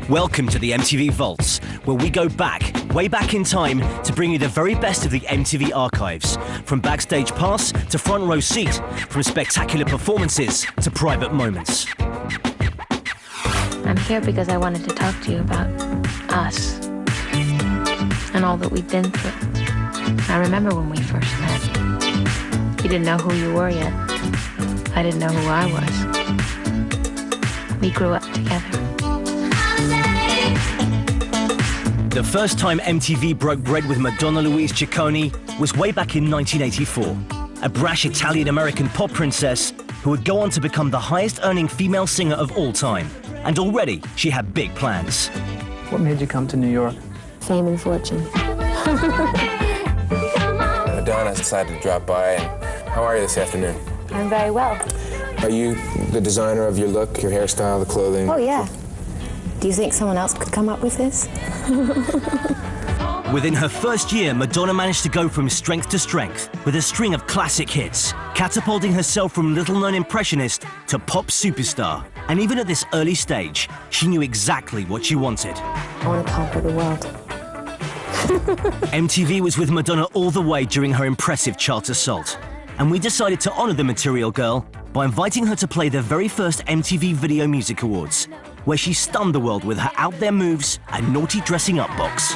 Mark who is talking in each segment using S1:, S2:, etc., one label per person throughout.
S1: Welcome to the MTV Vaults, where we go back, way back in time, to bring you the very best of the MTV archives. From backstage pass to front row seat, from spectacular performances to private moments.
S2: I'm here because I wanted to talk to you about us and all that we've been through. I remember when we first met. You didn't know who you were yet. I didn't know who I was. We grew up together.
S1: The first time MTV broke bread with Madonna Louise Ciccone was way back in 1984. A brash Italian-American pop princess who would go on to become the highest-earning female singer of all time. And already, she had big plans.
S3: What made you come to New York?
S2: Fame and fortune.
S4: Madonna decided to drop by. How are you this afternoon?
S2: I'm very well.
S4: Are you the designer of your look, your hairstyle, the clothing?
S2: Oh, yeah. Do you think someone else could come up with this?
S1: Within her first year, Madonna managed to go from strength to strength with a string of classic hits, catapulting herself from little-known impressionist to pop superstar. And even at this early stage, she knew exactly what she wanted.
S2: I want to conquer the world.
S1: MTV was with Madonna all the way during her impressive chart assault. And we decided to honor the Material Girl by inviting her to play the very first MTV Video Music Awards, where she stunned the world with her out-there moves and naughty dressing-up box.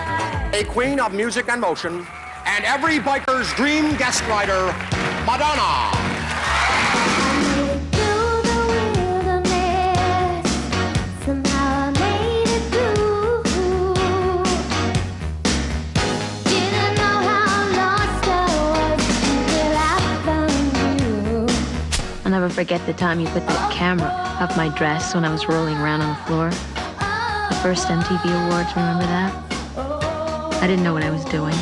S5: A queen of music and motion, and every biker's dream guest rider, Madonna.
S2: I'll never forget the time you put that camera up my dress when I was rolling around on the floor. The first MTV Awards, remember that? I didn't know what I was doing.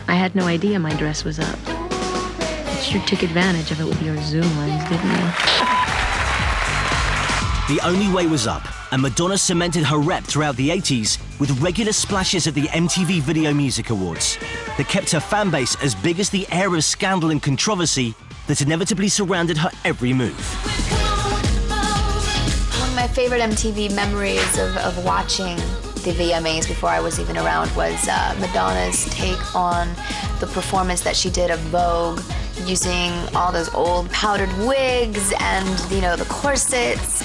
S2: I had no idea my dress was up. But you took advantage of it with your zoom lens, didn't you?
S1: The only way was up, and Madonna cemented her rep throughout the 80s with regular splashes at the MTV Video Music Awards that kept her fan base as big as the air of scandal and controversy that inevitably surrounded her every move.
S6: One of my favorite MTV memories of watching the VMAs before I was even around was Madonna's take on the performance that she did of Vogue, using all those old powdered wigs and, you know, the corsets.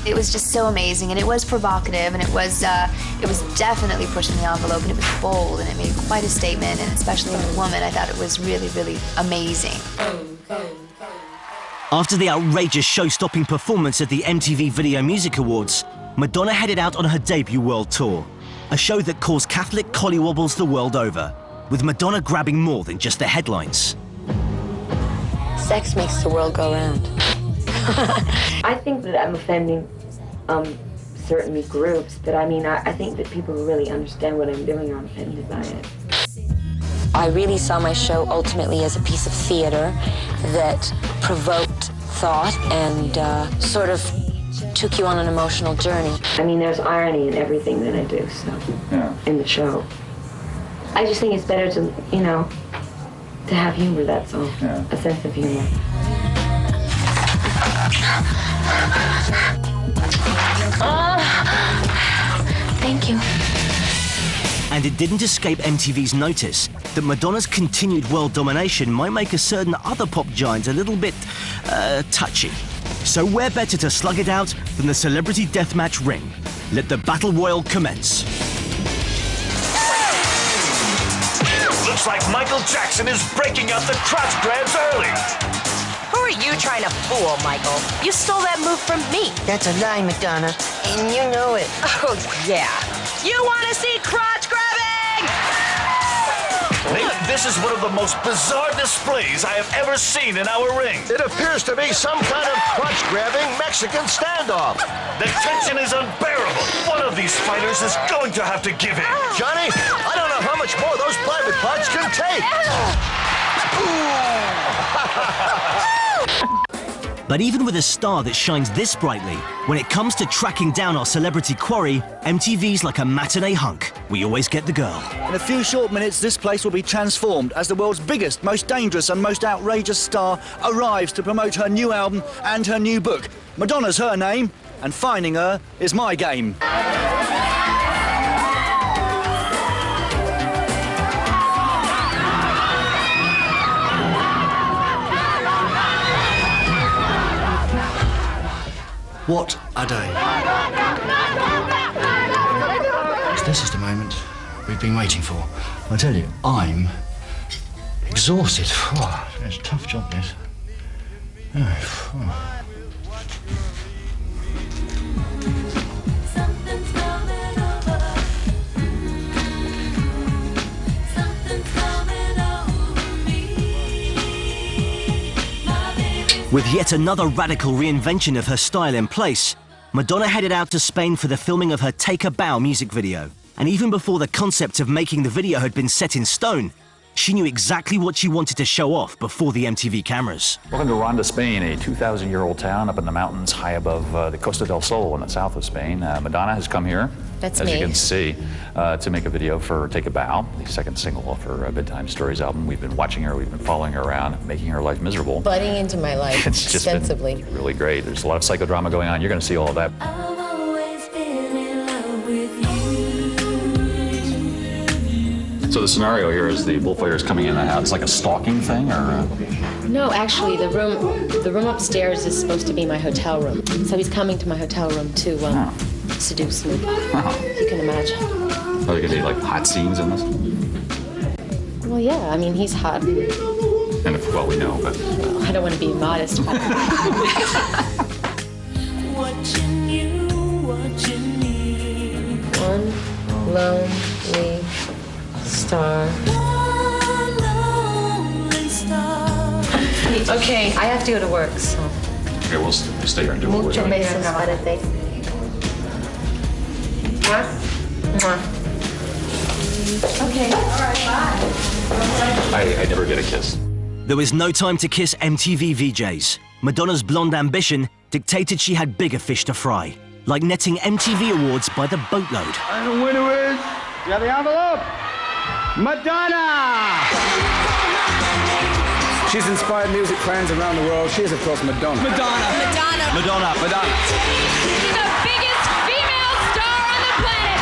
S6: It was just so amazing, and it was provocative, and it was definitely pushing the envelope, and it was bold, and it made quite a statement, and especially as a woman, I thought it was really, really amazing.
S1: After the outrageous show-stopping performance at the MTV Video Music Awards, Madonna headed out on her debut world tour, a show that caused Catholic collywobbles the world over, with Madonna grabbing more than just the headlines.
S2: Sex makes the world go round.
S7: I think that I'm offending certain groups, but I mean, I think that people who really understand what I'm doing are offended by it.
S8: I really saw my show ultimately as a piece of theater that provoked thought and sort of took you on an emotional journey.
S7: I mean, there's irony in everything that I do, so, in the show. I just think it's better to, you know, to have humor, that's all. Yeah. A sense of humor.
S2: Thank you.
S1: And it didn't escape MTV's notice that Madonna's continued world domination might make a certain other pop giant a little bit, touchy. So where better to slug it out than the celebrity deathmatch ring? Let the battle royal commence.
S9: Looks like Michael Jackson is breaking out the crotch grabs early.
S10: Who are you trying to fool, Michael? You stole that move from me.
S11: That's a lie, Madonna, and you know it.
S10: Oh, yeah. You want to see crotch grabbing?
S9: Nick, this is one of the most bizarre displays I have ever seen in our ring.
S12: It appears to be some kind of crotch-grabbing Mexican standoff.
S9: The tension is unbearable. One of these fighters is going to have to give in.
S12: Johnny, I don't know how much more those private parts can take.
S1: But even with a star that shines this brightly, when it comes to tracking down our celebrity quarry, MTV's like a matinee hunk. We always get the girl.
S13: In a few short minutes, this place will be transformed as the world's biggest, most dangerous and most outrageous star arrives to promote her new album and her new book. Madonna's her name, and finding her is my game. What a day. This is the moment we've been waiting for. I tell you, I'm exhausted. It's a tough job, this.
S1: With yet another radical reinvention of her style in place, Madonna headed out to Spain for the filming of her Take a Bow music video. And even before the concept of making the video had been set in stone, she knew exactly what she wanted to show off before the MTV cameras.
S14: Welcome to Ronda, Spain, a 2,000-year-old town up in the mountains high above the Costa del Sol in the south of Spain. Madonna has come here,
S8: That's
S14: as
S8: me.
S14: you can see, to make a video for Take a Bow, the second single of her Bedtime Stories album. We've been watching her, we've been following her around, making her life miserable.
S8: Butting into my life
S14: It's just
S8: extensively.
S14: been really great. There's a lot of psychodrama going on. You're going to see all of that. So the scenario here is the bullfighters coming in the house. It's like a stalking thing, or?
S2: No, actually, the room upstairs is supposed to be my hotel room. So he's coming to my hotel room to seduce me. If you can imagine.
S14: Are there going to be like hot scenes in this?
S2: Well, yeah, I mean, he's hot.
S14: And if, well, we know, but...
S2: I don't want to be modest. One lonely star. Okay, I have to go to work, so.
S14: Okay, we'll stay here and do what we're doing.
S2: Okay, all right, bye.
S14: I never get a kiss.
S1: There was no time to kiss MTV VJs. Madonna's blonde ambition dictated she had bigger fish to fry, like netting MTV awards by the boatload.
S15: And the winner is, you have the envelope, Madonna!
S4: She's inspired music fans around the world. She is, of course, Madonna.
S15: Madonna.
S10: Madonna.
S15: Madonna. Madonna.
S10: The biggest female star on the planet.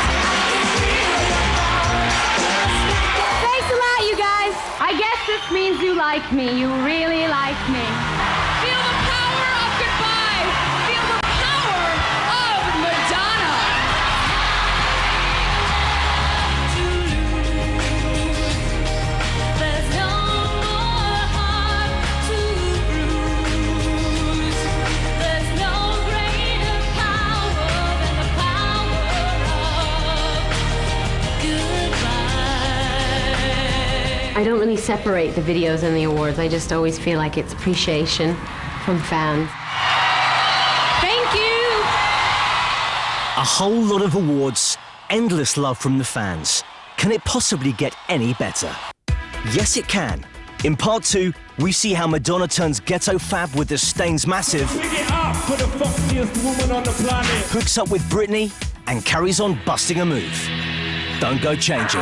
S16: Thanks a lot, you guys. I guess this means you like me. You really like me.
S10: Feel the power of goodbye. Feel the power of Madonna. There's no more heart to bruise. There's no greater power than the power of goodbye.
S16: I don't really separate the videos and the awards. I just always feel like it's appreciation from fans.
S10: Thank you.
S1: A whole lot of awards, endless love from the fans. Can it possibly get any better? Yes, it can. In part 2, we see how Madonna turns ghetto fab with the Stains Massive, hooks up with Britney, and carries on busting a move. Don't go changing.